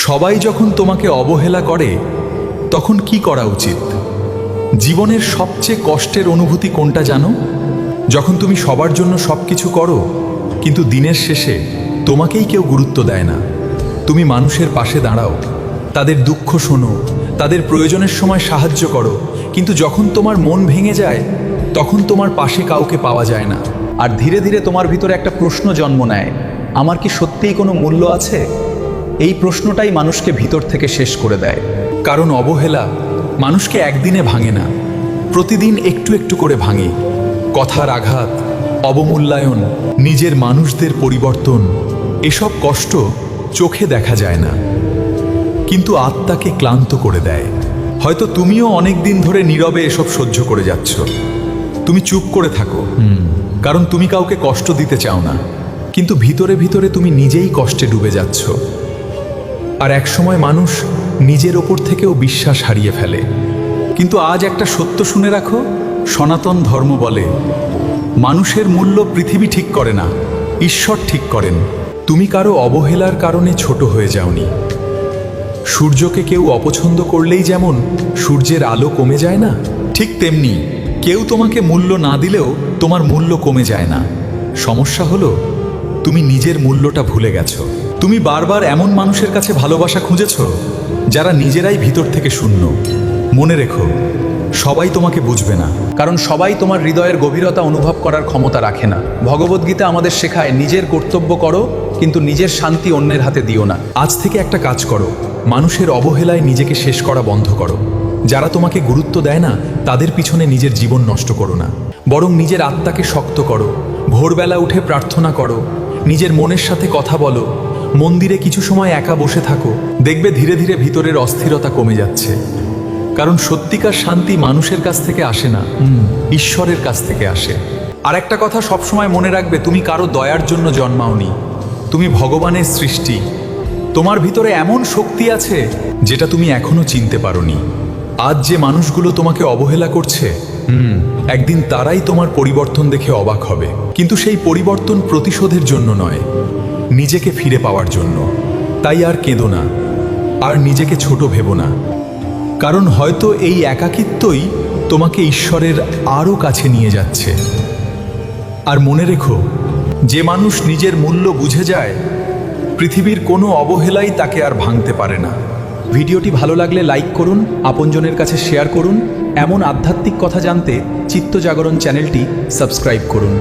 সবাই যখন তোমাকে অবহেলা করে তখন কি করা উচিত? জীবনের সবচেয়ে কষ্টের অনুভূতি কোনটা জানো? যখন তুমি সবার জন্য সবকিছু করো কিন্তু দিনের শেষে তোমাকেই কেউ গুরুত্ব দেয় না। তুমি মানুষের পাশে দাঁড়াও, তাদের দুঃখ শোনো, তাদের প্রয়োজনের সময় সাহায্য করো, কিন্তু যখন তোমার মন ভেঙে যায় তখন তোমার পাশে কাউকে পাওয়া যায় না। আর ধীরে ধীরে তোমার ভিতরে একটা প্রশ্ন জন্ম নেয়, আমার কি সত্যিই কোনো মূল্য আছে? এই প্রশ্নটাই মানুষকে ভিতর থেকে শেষ করে দেয়। কারণ অবহেলা মানুষকে একদিনে ভাঙে না, প্রতিদিন একটু একটু করে ভাঙে। কথার আঘাত, অবমূল্যায়ন, নিজের মানুষদের পরিবর্তন, এসব কষ্ট চোখে দেখা যায় না, কিন্তু আত্মাকে ক্লান্ত করে দেয়। হয়তো তুমিও অনেক দিন ধরে নীরবে এসব সহ্য করে যাচ্ছ। তুমি চুপ করে থাকো, কারণ তুমি কাউকে কষ্ট দিতে চাও না, কিন্তু ভিতরে ভিতরে তুমি নিজেই কষ্টে ডুবে যাচ্ছ। আর একসময় মানুষ নিজের ওপর থেকেও বিশ্বাস হারিয়ে ফেলে। কিন্তু আজ একটা সত্য শুনে রাখো, সনাতন ধর্ম বলে মানুষের মূল্য পৃথিবী ঠিক করে না, ঈশ্বর ঠিক করেন। তুমি কারো অবহেলার কারণে ছোট হয়ে যাওনি। সূর্যকে কেউ অপছন্দ করলেই যেমন সূর্যের আলো কমে যায় না, ঠিক তেমনি কেউ তোমাকে মূল্য না দিলেও তোমার মূল্য কমে যায় না। সমস্যা হলো তুমি নিজের মূল্যটা ভুলে গেছো। তুমি বারবার এমন মানুষের কাছে ভালোবাসা খুঁজেছ যারা নিজেরাই ভিতর থেকে শূন্য। মনে রেখো, সবাই তোমাকে বুঝবে না, কারণ সবাই তোমার হৃদয়ের গভীরতা অনুভব করার ক্ষমতা রাখে না। ভগবদ্গীতা আমাদের শেখায়, নিজের কর্তব্য করো কিন্তু নিজের শান্তি অন্যের হাতে দিও না। আজ থেকে একটা কাজ করো, মানুষের অবহেলায় নিজেকে শেষ করা বন্ধ করো। যারা তোমাকে গুরুত্ব দেয় না তাদের পিছনে নিজের জীবন নষ্ট করো না, বরং নিজের আত্মাকে শক্ত করো। ভোরবেলা উঠে প্রার্থনা করো, নিজের মনের সাথে কথা বলো, মন্দিরে কিছু সময় একা বসে থাকো। দেখবে ধীরে ধীরে ভিতরের অস্থিরতা কমে যাচ্ছে। কারণ সত্যিকার শান্তি মানুষের কাছ থেকে আসে না, ঈশ্বরের কাছ থেকে আসে। আর একটা কথা সবসময় মনে রাখবে, তুমি কারো দয়ার জন্য জন্মাওনি, তুমি ভগবানের সৃষ্টি। তোমার ভিতরে এমন শক্তি আছে যেটা তুমি এখনো চিনতে পারোনি। আজ যে মানুষগুলো তোমাকে অবহেলা করছে, একদিন তারাই তোমার পরিবর্তন দেখে অবাক হবে। কিন্তু সেই পরিবর্তন প্রতিশোধের জন্য নয়, নিজেকে ফিরে পাওয়ার জন্য। তাই আর কেঁদো না, আর নিজেকে ছোট ভেবো না, কারণ হয়তো এই একাকিত্বই তোমাকে ঈশ্বরের আরও কাছে নিয়ে যাচ্ছে। আর মনে রেখো, যে মানুষ নিজের মূল্য বুঝে যায়, পৃথিবীর কোনো অবহেলাই তাকে আর ভাঙতে পারে না। ভিডিওটি ভালো লাগলে লাইক করুন, আপনজনের কাছে শেয়ার করুন। এমন আধ্যাত্মিক কথা জানতে চিত্ত জাগরণ চ্যানেলটি সাবস্ক্রাইব করুন।